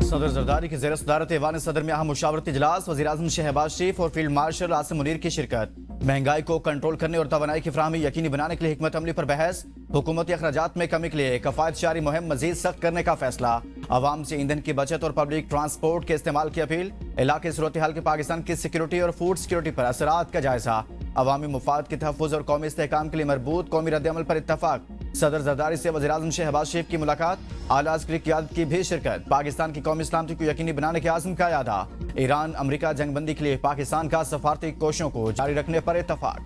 صدر زرداری کی زیر صدارت ایوان صدر میں اہم مشاورتی اجلاس، وزیراعظم شہباز شریف اور فیلڈ مارشل عاصم منیر کی شرکت۔ مہنگائی کو کنٹرول کرنے اور توانائی کی فراہمی یقینی بنانے کے لیے حکمت عملی پر بحث۔ حکومتی اخراجات میں کمی کے لیے کفایت شعاری مہم مزید سخت کرنے کا فیصلہ۔ عوام سے ایندھن کی بچت اور پبلک ٹرانسپورٹ کے استعمال کی اپیل۔ علاقے صورتحال کے پاکستان کی سیکیورٹی اور فوڈ سیکیورٹی پر اثرات کا جائزہ۔ عوامی مفاد کے تحفظ اور قومی استحکام کے لیے مربوط قومی رد عمل پر اتفاق۔ صدر زرداری سے وزیراعظم شہباز شریف کی ملاقات۔ اعلیٰ عسکری قیادت کی بھی شرکت۔ پاکستان کی قومی سلامتی کو یقینی بنانے کے عزم کا اعادہ۔ ایران امریکہ جنگ بندی کے لیے پاکستان کا سفارتی کوششوں کو جاری رکھنے پر اتفاق۔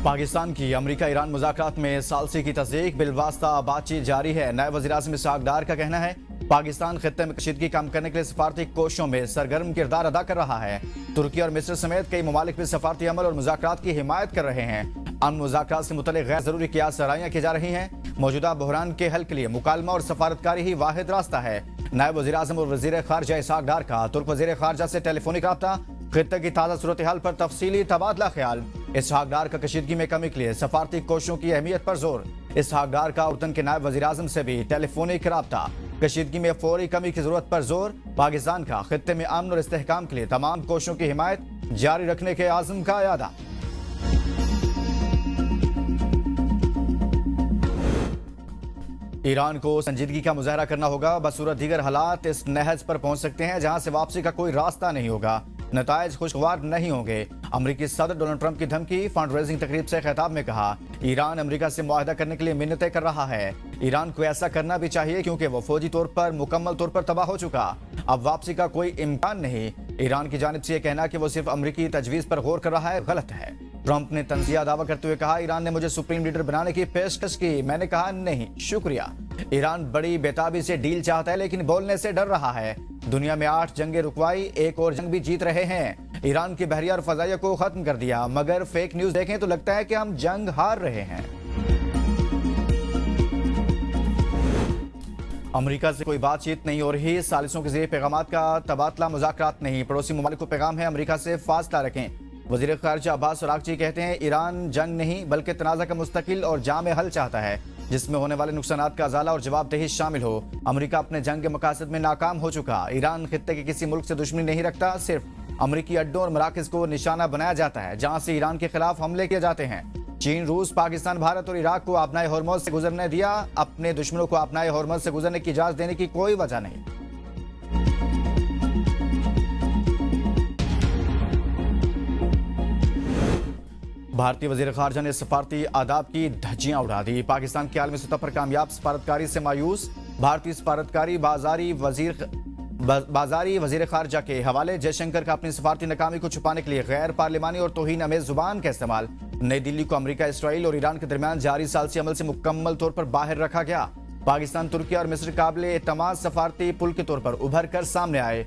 پاکستان کی امریکہ ایران مذاکرات میں ثالثی کی تصدیق۔ بالواسطہ بات چیت جاری ہے۔ نائب وزیر اعظم اسحاق ڈار کا کہنا ہے پاکستان خطے میں کشیدگی کم کرنے کے لیے سفارتی کوششوں میں سرگرم کردار ادا کر رہا ہے۔ ترکی اور مصر سمیت کئی ممالک بھی سفارتی عمل اور مذاکرات کی حمایت کر رہے ہیں۔ امن مذاکرات سے متعلق غیر ضروری قیاس سرائیاں کی جا رہی ہیں۔ موجودہ بحران کے حل کے لیے مکالمہ اور سفارتکاری ہی واحد راستہ ہے۔ نائب وزیر اعظم اور وزیر خارجہ اسحاق ڈار کا ترک وزیر خارجہ سے ٹیلی فونک رابطہ۔ خطے کی تازہ صورتحال پر تفصیلی تبادلہ خیال۔ اسحاق ڈار کا کشیدگی میں کمی کے لیے سفارتی کوششوں کی اہمیت پر زور۔ اسحاق ڈار کا اردن کے نائب وزیر اعظم سے بھی ٹیلی فونک رابطہ۔ کشیدگی میں فوری کمی کی ضرورت پر زور۔ پاکستان کا خطے میں امن اور استحکام کے لیے تمام کوششوں کی حمایت جاری رکھنے کے عزم کا اعادہ۔ ایران کو سنجیدگی کا مظاہرہ کرنا ہوگا۔ بصورت دیگر حالات اس نہج پر پہنچ سکتے ہیں جہاں سے واپسی کا کوئی راستہ نہیں ہوگا۔ نتائج خوشگوار نہیں ہوں گے۔ امریکی صدر ڈونلڈ ٹرمپ کی دھمکی۔ فنڈ ریزنگ تقریب سے خطاب میں کہا ایران امریکہ سے معاہدہ کرنے کے لیے منتیں کر رہا ہے۔ ایران کو ایسا کرنا بھی چاہیے کیونکہ وہ فوجی طور پر مکمل طور پر تباہ ہو چکا۔ اب واپسی کا کوئی امکان نہیں۔ ایران کی جانب سے یہ کہنا کہ وہ صرف امریکی تجویز پر غور کر رہا ہے غلط ہے۔ ٹرمپ نے تنزیہ دعویٰ کرتے ہوئے کہا ایران نے مجھے سپریم لیڈر بنانے کی پیشکش کی، میں نے کہا نہیں شکریہ۔ ایران بڑی بےتابی سے ڈیل چاہتا ہے لیکن بولنے سے ڈر رہا ہے۔ دنیا میں 8 جنگیں رکوائی، ایک اور جنگ بھی جیت رہے ہیں۔ ایران کی بحریہ اور فضائیہ کو ختم کر دیا، مگر فیک نیوز دیکھیں تو لگتا ہے کہ ہم جنگ ہار رہے ہیں۔ امریکہ سے کوئی بات چیت نہیں ہو رہی۔ ثالثوں کے ذریعے پیغامات کا تبادلہ مذاکرات نہیں۔ پڑوسی ممالک کو پیغام ہے امریکہ سے فاصلہ رکھیں۔ وزیر خارجہ عباس عراقچی کہتے ہیں ایران جنگ نہیں بلکہ تنازع کا مستقل اور جامع حل چاہتا ہے جس میں ہونے والے نقصانات کا ازالہ اور جواب دہی شامل ہو۔ امریکہ اپنے جنگ کے مقاصد میں ناکام ہو چکا۔ ایران خطے کے کسی ملک سے دشمنی نہیں رکھتا، صرف امریکی اڈوں اور مراکز کو نشانہ بنایا جاتا ہے جہاں سے ایران کے خلاف حملے کیے جاتے ہیں۔ چین، روس، پاکستان، بھارت اور عراق کو آبنائے ہرمز سے گزرنے دیا، اپنے دشمنوں کو آبنائے ہرمز سے گزرنے کی اجازت دینے کی کوئی وجہ نہیں۔ بھارتی وزیر خارجہ نے سفارتی آداب کی دھجیاں اڑا دی۔ پاکستان کی عالمی سطح پر کامیاب سفارتکاری سے مایوس۔ بھارتی سفارتکاری بازاری وزیر خارجہ کے حوالے۔ جے شنکر کا اپنی سفارتی ناکامی کو چھپانے کے لیے غیر پارلیمانی اور توہین آمیز زبان کا استعمال۔ نئی دلی کو امریکہ، اسرائیل اور ایران کے درمیان جاری ثالثی عمل سے مکمل طور پر باہر رکھا گیا۔ پاکستان، ترکی اور مصر قابل اعتماد سفارتی پل کے طور پر ابھر کر سامنے آئے۔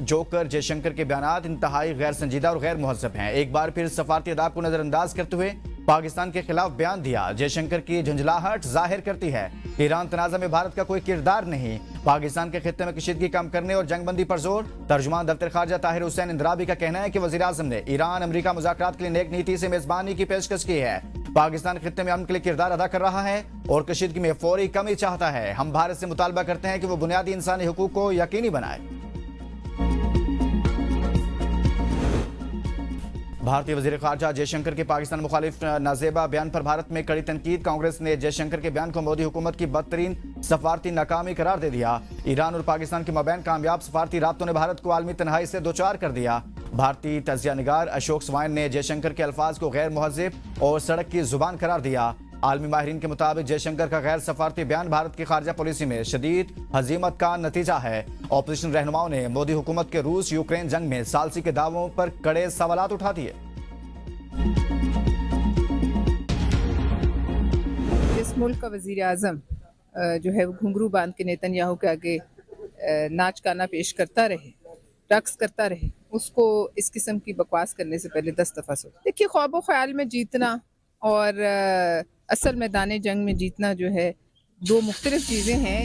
جوکر جے شنکر کے بیانات انتہائی غیر سنجیدہ اور غیر مہذب ہیں۔ ایک بار پھر سفارتی آداب کو نظر انداز کرتے ہوئے پاکستان کے خلاف بیان دیا۔ جے شنکر کی جھنجھلاہٹ ظاہر کرتی ہے ایران تنازع میں بھارت کا کوئی کردار نہیں۔ پاکستان کے خطے میں کشیدگی کم کرنے اور جنگ بندی پر زور۔ ترجمان دفتر خارجہ طاہر حسین اندرابی کا کہنا ہے کہ وزیر اعظم نے ایران امریکہ مذاکرات کے لیے نیک نیتی سے میزبانی کی پیشکش کی ہے۔ پاکستان خطے میں امن کے لیے کردار ادا کر رہا ہے اور کشیدگی میں فوری کمی چاہتا ہے۔ ہم بھارت سے مطالبہ کرتے ہیں کہ وہ بنیادی انسانی حقوق کو یقینی بنائے۔ بھارتی وزیر خارجہ جے شنکر کے پاکستان مخالف نازیبا بیان پر بھارت میں کڑی تنقید۔ کانگریس نے جے شنکر کے بیان کو مودی حکومت کی بدترین سفارتی ناکامی قرار دے دیا۔ ایران اور پاکستان کے مابین کامیاب سفارتی رابطوں نے بھارت کو عالمی تنہائی سے دوچار کر دیا۔ بھارتی تجزیہ نگار اشوک سوائن نے جے شنکر کے الفاظ کو غیر مہذب اور سڑک کی زبان قرار دیا۔ عالمی ماہرین کے مطابق جے شنکر کا غیر سفارتی بیان بھارت کی خارجہ پالیسی میں شدید ہزیمت کا نتیجہ ہے۔ اپوزیشن رہنماؤں نے مودی حکومت کے روس یوکرین جنگ میں ثالثی کے دعووں پر کڑے سوالات اٹھا دیے۔ اس ملک کا وزیر اعظم جو ہے وہ گھنگرو باندھ کے نیتن یاہو کے آگے ناچ گانا پیش کرتا رہے، رقص کرتا رہے، اس کو اس قسم کی بکواس کرنے سے پہلے 10 دفعہ سوچ۔ دیکھیے، خواب و خیال میں جیتنا اور اصل میدان جنگ میں جیتنا جو ہے 2 مختلف چیزیں ہیں۔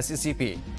SECP,